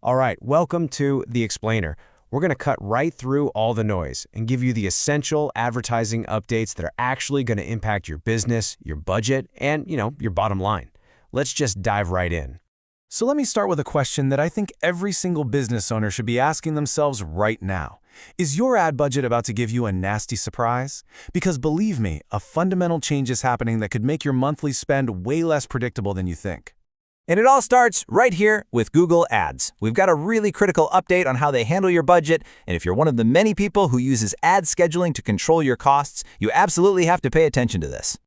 All right, welcome to The Explainer. We're going to cut right through all the noise and give you the essential advertising updates that are actually going to impact your business, your budget, and, your bottom line. Let's just dive right in. So let me start with a question that I think every single business owner should be asking themselves right now. Is your ad budget about to give you a nasty surprise? Because believe me, a fundamental change is happening that could make your monthly spend way less predictable than you think. And it all starts right here with Google Ads. We've got a really critical update on how they handle your budget, and if you're one of the many people who uses ad scheduling to control your costs, you absolutely have to pay attention to this.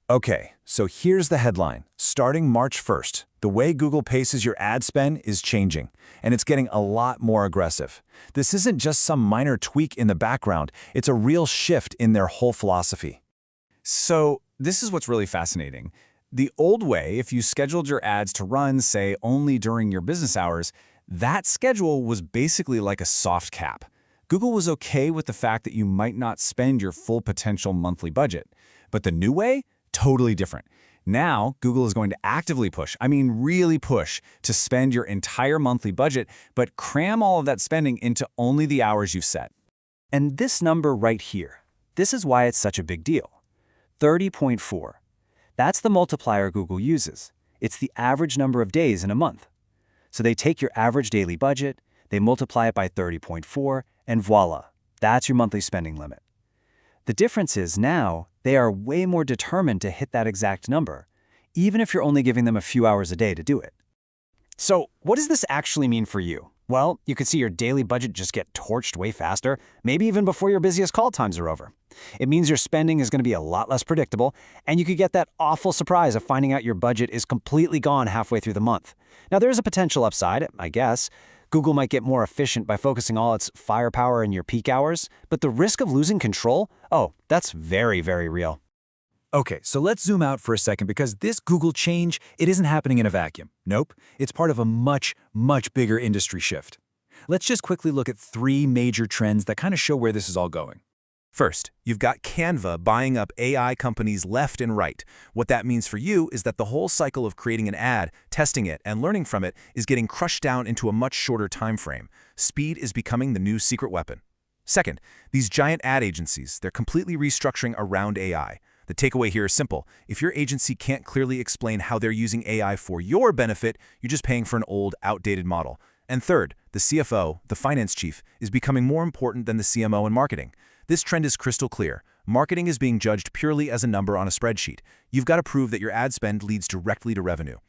Okay, so here's the headline. Starting March 1st, the way Google paces your ad spend is changing, and it's getting a lot more aggressive. This isn't just some minor tweak in the background, it's a real shift in their whole philosophy. So this is what's really fascinating. The old way, if you scheduled your ads to run, say, only during your business hours, that schedule was basically like a soft cap. Google was okay with the fact that you might not spend your full potential monthly budget. But the new way? Totally different. Now, Google is going to actively push, really push, to spend your entire monthly budget, but cram all of that spending into only the hours you've set. And this number right here, this is why it's such a big deal. 30.4. That's the multiplier Google uses. It's the average number of days in a month. So they take your average daily budget, they multiply it by 30.4, and voila, that's your monthly spending limit. The difference is now they are way more determined to hit that exact number, even if you're only giving them a few hours a day to do it. So what does this actually mean for you? Well, you could see your daily budget just get torched way faster, maybe even before your busiest call times are over. It means your spending is going to be a lot less predictable, and you could get that awful surprise of finding out your budget is completely gone halfway through the month. Now, there's a potential upside, I guess. Google might get more efficient by focusing all its firepower in your peak hours, but the risk of losing control? Oh, that's very, very real. Okay, so let's zoom out for a second because this Google change, it isn't happening in a vacuum. Nope, it's part of a much, much bigger industry shift. Let's just quickly look at three major trends that kind of show where this is all going. First, you've got Canva buying up AI companies left and right. What that means for you is that the whole cycle of creating an ad, testing it, and learning from it is getting crushed down into a much shorter time frame. Speed is becoming the new secret weapon. Second, these giant ad agencies, they're completely restructuring around AI. The takeaway here is simple. If your agency can't clearly explain how they're using AI for your benefit, you're just paying for an old, outdated model. And third, the CFO, the finance chief, is becoming more important than the CMO in marketing. This trend is crystal clear. Marketing is being judged purely as a number on a spreadsheet. You've got to prove that your ad spend leads directly to revenue.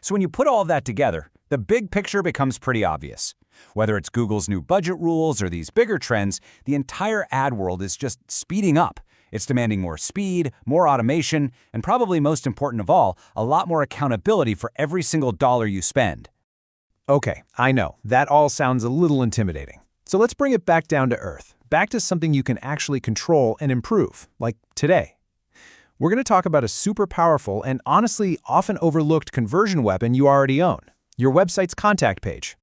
So when you put all of that together, the big picture becomes pretty obvious. Whether it's Google's new budget rules or these bigger trends, the entire ad world is just speeding up. It's demanding more speed, more automation, and probably most important of all, a lot more accountability for every single dollar you spend. Okay, I know, that all sounds a little intimidating. So let's bring it back down to earth, back to something you can actually control and improve, like today. We're going to talk about a super powerful and honestly often overlooked conversion weapon you already own, your website's contact page.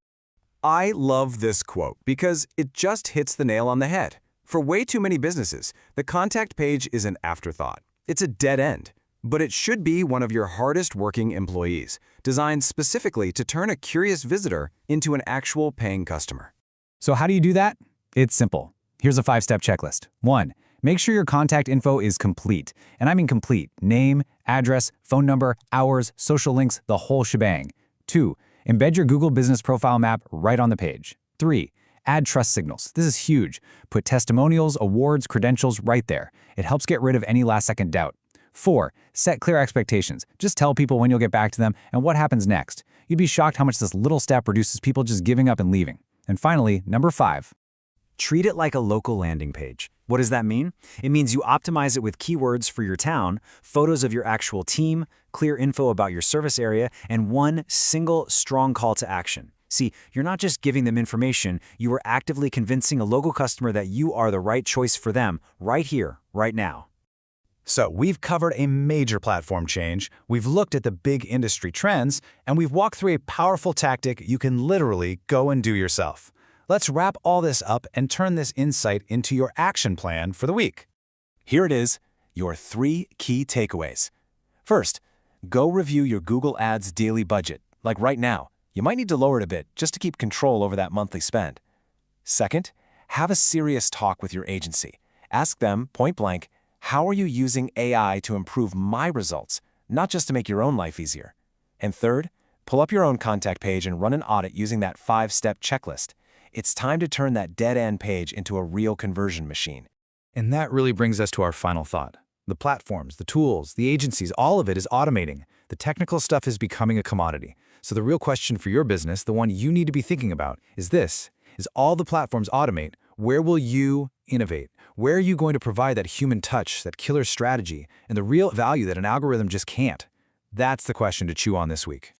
I love this quote because it just hits the nail on the head. For way too many businesses, the contact page is an afterthought. It's a dead end, but it should be one of your hardest working employees, designed specifically to turn a curious visitor into an actual paying customer. So how do you do that? It's simple. Here's a 5-step checklist. 1. Make sure your contact info is complete. And I mean complete. Name, address, phone number, hours, social links, the whole shebang. 2. Embed your Google Business Profile map right on the page. 3. Add trust signals. This is huge. Put testimonials, awards, credentials right there. It helps get rid of any last-second doubt. 4. Set clear expectations. Just tell people when you'll get back to them and what happens next. You'd be shocked how much this little step reduces people just giving up and leaving. And finally, number 5. Treat it like a local landing page. What does that mean? It means you optimize it with keywords for your town, photos of your actual team, clear info about your service area, and one single strong call to action. See, you're not just giving them information, you are actively convincing a local customer that you are the right choice for them right here, right now. So we've covered a major platform change, we've looked at the big industry trends, and we've walked through a powerful tactic you can literally go and do yourself. Let's wrap all this up and turn this insight into your action plan for the week. Here it is, your 3 key takeaways. First, go review your Google Ads daily budget, like right now. You might need to lower it a bit just to keep control over that monthly spend. Second, have a serious talk with your agency. Ask them, point blank, how are you using AI to improve my results, not just to make your own life easier? And third, pull up your own contact page and run an audit using that 5-step checklist. It's time to turn that dead-end page into a real conversion machine. And that really brings us to our final thought. The platforms, the tools, the agencies, all of it is automating. The technical stuff is becoming a commodity. So the real question for your business, the one you need to be thinking about, is this. Is all the platforms automate, where will you innovate? Where are you going to provide that human touch, that killer strategy, and the real value that an algorithm just can't? That's the question to chew on this week.